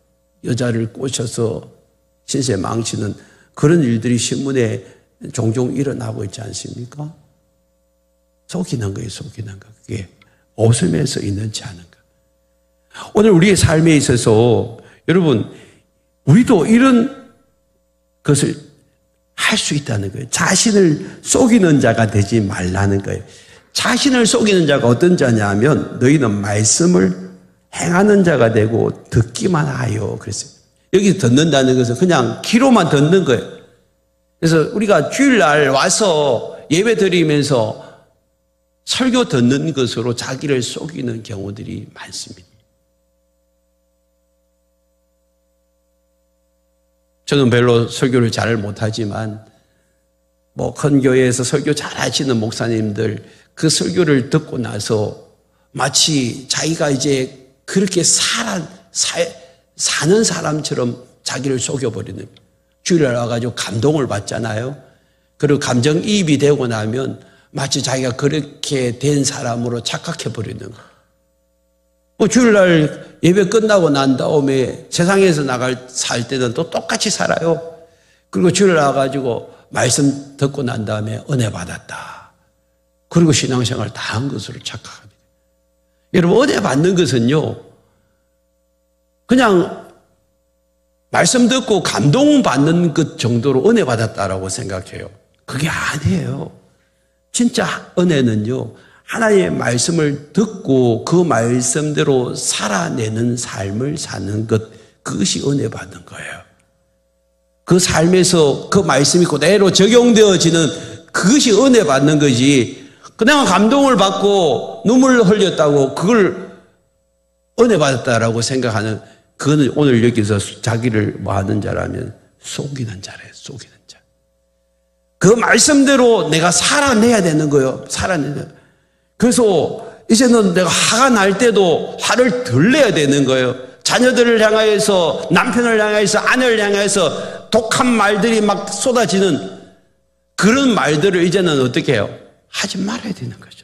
여자를 꼬셔서 신세 망치는 그런 일들이 신문에 종종 일어나고 있지 않습니까? 속이는 거예요, 속이는 거. 그게 없으면서 있는 채 하는 거. 오늘 우리의 삶에 있어서 여러분, 우리도 이런 것을 할 수 있다는 거예요. 자신을 속이는 자가 되지 말라는 거예요. 자신을 속이는 자가 어떤 자냐 하면 너희는 말씀을 행하는 자가 되고 듣기만 하여 그랬어요. 여기 듣는다는 것은 그냥 귀로만 듣는 거예요. 그래서 우리가 주일날 와서 예배 드리면서 설교 듣는 것으로 자기를 속이는 경우들이 많습니다. 저는 별로 설교를 잘 못하지만 큰 교회에서 설교 잘 하시는 목사님들 그 설교를 듣고 나서 마치 자기가 이제 그렇게 사는 사람처럼 자기를 속여버리는, 주일날 와가지고 감동을 받잖아요. 그리고 감정이입이 되고 나면 마치 자기가 그렇게 된 사람으로 착각해버리는 거예요. 주일날 예배 끝나고 난 다음에 세상에서 살 때는 또 똑같이 살아요. 그리고 주일날 와가지고 말씀 듣고 난 다음에 은혜 받았다. 그리고 신앙생활 다 한 것으로 착각합니다. 여러분, 은혜 받는 것은요, 그냥 말씀 듣고 감동받는 것 정도로 은혜 받았다라고 생각해요. 그게 아니에요. 진짜 은혜는요, 하나님의 말씀을 듣고 그 말씀대로 살아내는 삶을 사는 것, 그것이 은혜 받는 거예요. 그 삶에서 그 말씀이 그대로 적용되어지는 그것이 은혜 받는 거지, 그냥 감동을 받고 눈물을 흘렸다고 그걸 은혜 받았다라고 생각하는, 그거는 오늘 여기서 자기를 뭐 하는 자라면 속이는 자래요. 속이는 자. 그 말씀대로 내가 살아내야 되는 거예요. 살아내야 돼요. 그래서 이제는 내가 화가 날 때도 화를 덜 내야 되는 거예요. 자녀들을 향하여서, 남편을 향하여서, 아내를 향하여서 독한 말들이 막 쏟아지는 그런 말들을 이제는 어떻게 해요? 하지 말아야 되는 거죠.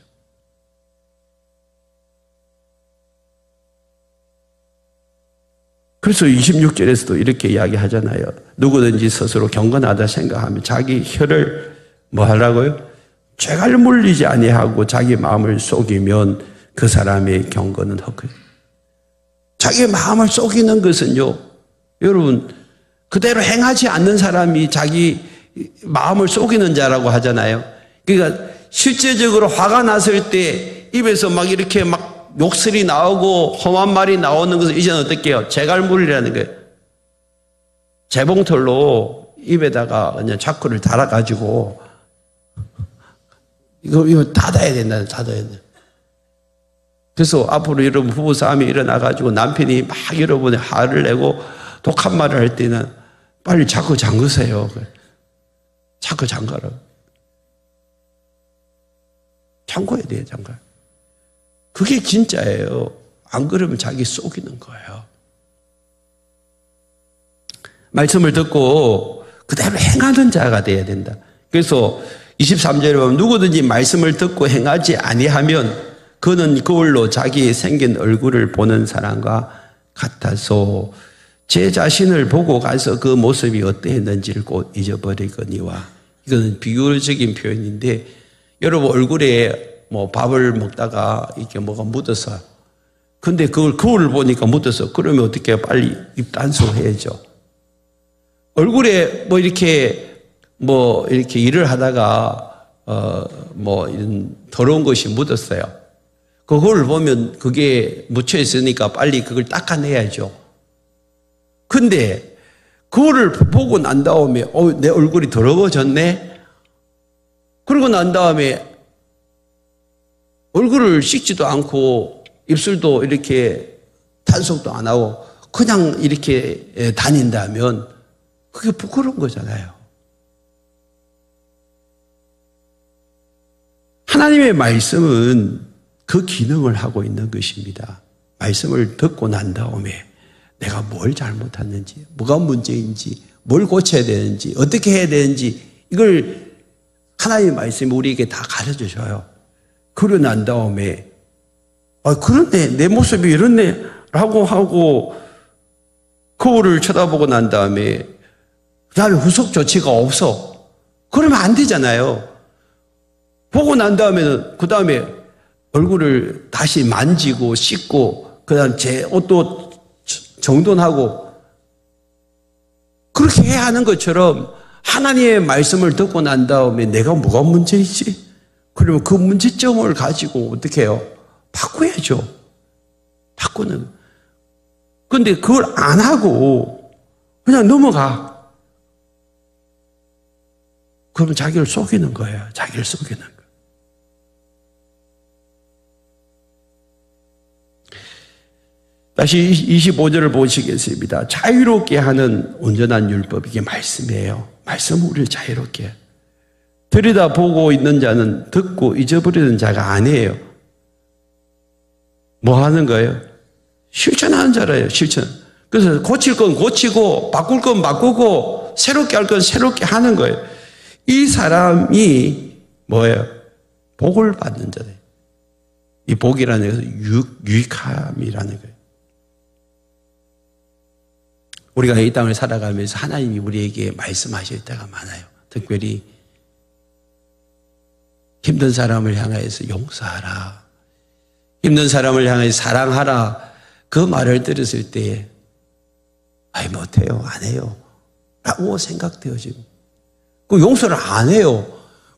그래서 26절에서도 이렇게 이야기하잖아요. 누구든지 스스로 경건하다 생각하면 자기 혀를 뭐 하라고요? 죄를 물리지 아니하고 자기 마음을 속이면 그 사람의 경건은 헛되다. 자기 마음을 속이는 것은요, 여러분, 그대로 행하지 않는 사람이 자기 마음을 속이는 자라고 하잖아요. 그러니까 실제적으로 화가 났을 때 입에서 막 이렇게 막 욕설이 나오고 험한 말이 나오는 것은 이제는 어떻게 해요? 재갈물이라는 거예요. 재봉틀로 입에다가 그냥 자크를 달아가지고 이거 닫아야 된다, 닫아야 돼. 그래서 앞으로 여러분 부부싸움이 일어나가지고 남편이 막 여러분의 화를 내고 독한 말을 할 때는 빨리 자꾸 잠그세요. 자꾸 잠가라. 잠궈야 돼요, 잠가. 그게 진짜예요. 안 그러면 자기 속이는 거예요. 말씀을 듣고 그대로 행하는 자가 돼야 된다. 그래서 23절에 보면 누구든지 말씀을 듣고 행하지 아니하면 그는 그걸로 자기 생긴 얼굴을 보는 사람과 같아서 제 자신을 보고 가서 그 모습이 어떠했는지를 곧 잊어버리거니와. 이거는 비유적인 표현인데 여러분 얼굴에 뭐 밥을 먹다가 이렇게 뭐가 묻어서 근데 그걸 거울을 보니까 묻어서 그러면 어떻게 빨리 입 단수해야죠. 얼굴에 뭐 이렇게 일을 하다가 뭐 이런 더러운 것이 묻었어요. 그걸 보면 그게 묻혀 있으니까 빨리 그걸 닦아내야죠. 근데 그거를 보고 난 다음에 내 얼굴이 더러워졌네. 그러고 난 다음에 얼굴을 씻지도 않고 입술도 이렇게 단속도 안 하고 그냥 이렇게 다닌다면 그게 부끄러운 거잖아요. 하나님의 말씀은 그 기능을 하고 있는 것입니다. 말씀을 듣고 난 다음에 내가 뭘 잘못했는지, 뭐가 문제인지, 뭘 고쳐야 되는지, 어떻게 해야 되는지 이걸 하나님의 말씀이 우리에게 다 가르쳐 줘요. 그러고 난 다음에 그런데 내 모습이 이렇네 라고 하고 거울을 쳐다보고 난 다음에 그 다음에 후속 조치가 없어. 그러면 안 되잖아요. 보고 난 다음에는 그 다음에 얼굴을 다시 만지고 씻고 그 다음 제 옷도 정돈하고 그렇게 해야 하는 것처럼 하나님의 말씀을 듣고 난 다음에 내가 뭐가 문제이지? 그러면 그 문제점을 가지고 어떻게 해요? 바꿔야죠. 바꾸는. 근데 그걸 안 하고 그냥 넘어가. 그러면 자기를 속이는 거예요. 자기를 속이는 거예요. 다시 25절을 보시겠습니다. 자유롭게 하는 온전한 율법, 이게 말씀이에요. 말씀은 우리를 자유롭게 해요. 들여다보고 있는 자는 듣고 잊어버리는 자가 아니에요. 뭐 하는 거예요? 실천하는 자라요. 실천. 그래서 고칠 건 고치고 바꿀 건 바꾸고 새롭게 할 건 새롭게 하는 거예요. 이 사람이 뭐예요? 복을 받는 자예요. 이 복이라는 것은 유익함이라는 거예요. 우리가 이 땅을 살아가면서 하나님이 우리에게 말씀하실 때가 많아요. 특별히 힘든 사람을 향하여서 용서하라. 힘든 사람을 향해서 사랑하라. 그 말을 들었을 때 못해요. 안 해요. 라고 생각되어집니다. 그 용서를 안 해요.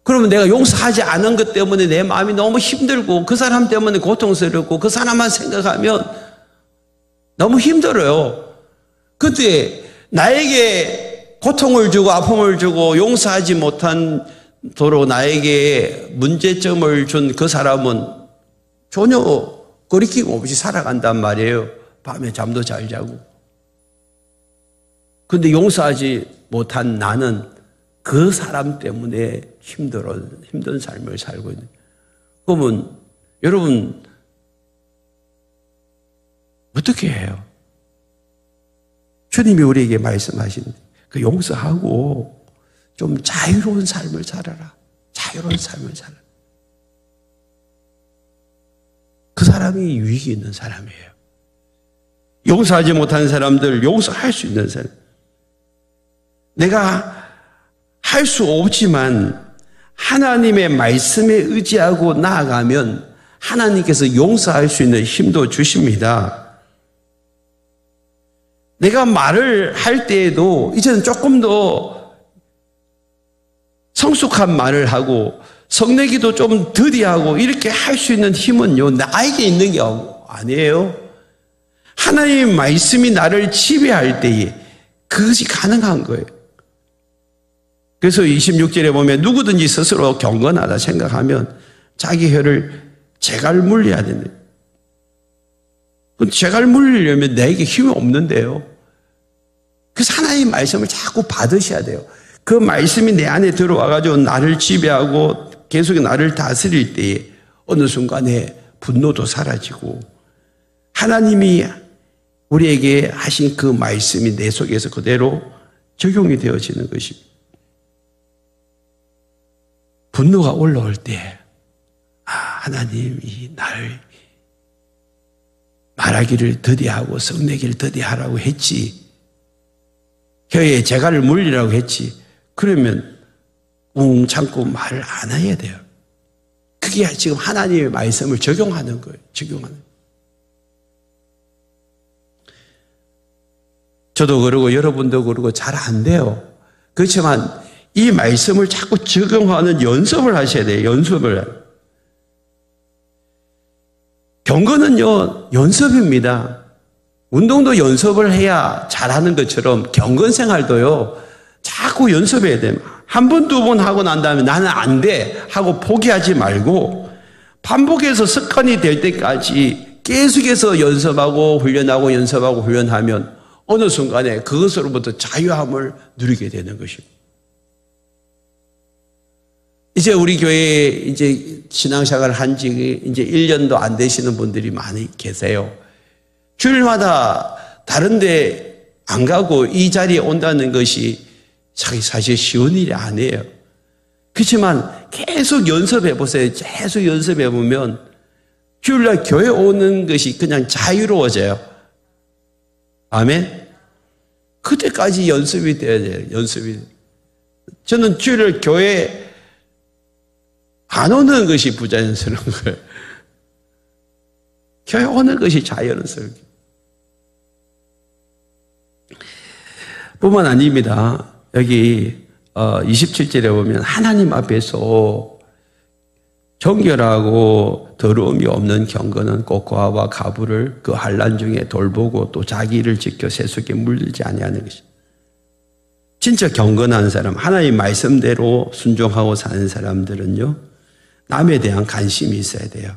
그러면 내가 용서하지 않은 것 때문에 내 마음이 너무 힘들고 그 사람 때문에 고통스럽고 그 사람만 생각하면 너무 힘들어요. 그때 나에게 고통을 주고 아픔을 주고 용서하지 못한 도로 나에게 문제점을 준 그 사람은 전혀 거리낌 없이 살아간단 말이에요. 밤에 잠도 잘 자고. 근데 용서하지 못한 나는 그 사람 때문에 힘든 삶을 살고 있는. 그러면 여러분 어떻게 해요? 주님이 우리에게 말씀하신 그 용서하고 좀 자유로운 삶을 살아라. 자유로운 삶을 살아라. 그 사람이 유익이 있는 사람이에요. 용서하지 못하는 사람들 용서할 수 있는 사람. 내가 할 수 없지만 하나님의 말씀에 의지하고 나아가면 하나님께서 용서할 수 있는 힘도 주십니다. 내가 말을 할 때에도 이제는 조금 더 성숙한 말을 하고 성내기도 좀 더디하고 이렇게 할 수 있는 힘은요 나에게 있는 게 아니에요. 하나님의 말씀이 나를 지배할 때에 그것이 가능한 거예요. 그래서 26절에 보면 누구든지 스스로 경건하다 생각하면 자기 혀를 제갈 물려야 된다. 제갈 물리려면 내게 힘이 없는데요. 그래서 하나님의 말씀을 자꾸 받으셔야 돼요. 그 말씀이 내 안에 들어와가지고 나를 지배하고 계속 나를 다스릴 때에 어느 순간에 분노도 사라지고 하나님이 우리에게 하신 그 말씀이 내 속에서 그대로 적용이 되어지는 것입니다. 분노가 올라올 때 하나님이 나를 말하기를 더디하고 성내기를 더디하라고 했지, 혀에 재갈을 물리라고 했지, 그러면 참고 말을 안 해야 돼요. 그게 지금 하나님의 말씀을 적용하는 거예요. 적용하는. 저도 그러고 여러분도 그러고 잘 안 돼요. 그렇지만 이 말씀을 자꾸 적용하는 연습을 하셔야 돼요. 연습을. 경건은요, 연습입니다. 운동도 연습을 해야 잘하는 것처럼 경건 생활도요, 자꾸 연습해야 됩니다. 한 번, 두 번 하고 난 다음에 나는 안 돼 하고 포기하지 말고 반복해서 습관이 될 때까지 계속해서 연습하고 훈련하고 연습하고 훈련하면 어느 순간에 그것으로부터 자유함을 누리게 되는 것입니다. 이제 우리 교회에 이제 신앙생활을 한 지 이제 1년도 안 되시는 분들이 많이 계세요. 주일마다 다른데 안 가고 이 자리에 온다는 것이 사실 쉬운 일이 아니에요. 그렇지만 계속 연습해 보세요. 계속 연습해 보면 주일날 교회 오는 것이 그냥 자유로워져요. 아멘. 그때까지 연습이 돼야 돼요. 연습이. 저는 주일날 교회 안 오는 것이 부자연스러운 거예요. 교회 오는 것이 자연스러운 거예요. 뿐만 아닙니다. 여기 27절에 보면 하나님 앞에서 정결하고 더러움이 없는 경건은 꼭 고아와 가부를 그 환난 중에 돌보고 또 자기를 지켜 세속에 물들지 아니하는 것입니다. 진짜 경건한 사람, 하나님 말씀대로 순종하고 사는 사람들은요, 남에 대한 관심이 있어야 돼요.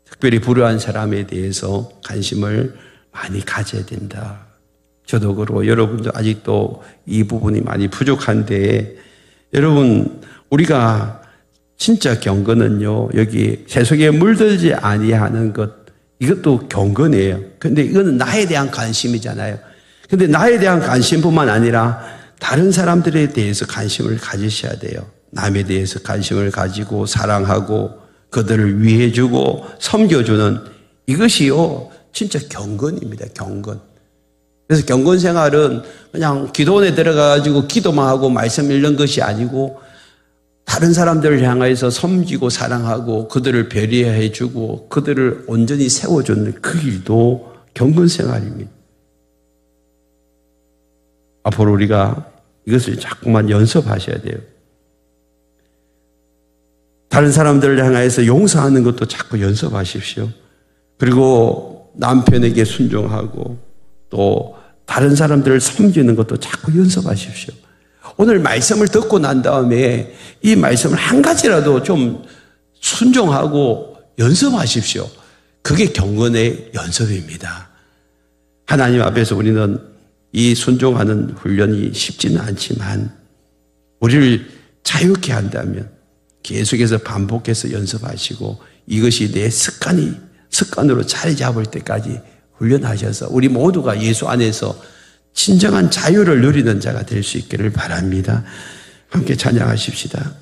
특별히 불우한 사람에 대해서 관심을 많이 가져야 된다. 저도 그러고 여러분도 아직도 이 부분이 많이 부족한데, 여러분, 우리가 진짜 경건은요, 여기 세속에 물들지 아니하는 것, 이것도 경건이에요. 근데 이거는 나에 대한 관심이잖아요. 근데 나에 대한 관심뿐만 아니라 다른 사람들에 대해서 관심을 가지셔야 돼요. 남에 대해서 관심을 가지고 사랑하고 그들을 위해주고 섬겨주는 이것이요, 진짜 경건입니다. 경건. 그래서 경건 생활은 그냥 기도원에 들어가가지고 기도만 하고 말씀 읽는 것이 아니고 다른 사람들을 향해서 섬기고 사랑하고 그들을 배려해주고 그들을 온전히 세워주는 그 일도 경건 생활입니다. 앞으로 우리가 이것을 자꾸만 연습하셔야 돼요. 다른 사람들을 향해서 용서하는 것도 자꾸 연습하십시오. 그리고 남편에게 순종하고 또 다른 사람들을 섬기는 것도 자꾸 연습하십시오. 오늘 말씀을 듣고 난 다음에 이 말씀을 한 가지라도 좀 순종하고 연습하십시오. 그게 경건의 연습입니다. 하나님 앞에서 우리는 이 순종하는 훈련이 쉽지는 않지만 우리를 자유케 한다면 계속해서 반복해서 연습하시고 이것이 내 습관으로 자리 잡을 때까지 훈련하셔서 우리 모두가 예수 안에서 진정한 자유를 누리는 자가 될 수 있기를 바랍니다. 함께 찬양하십시다.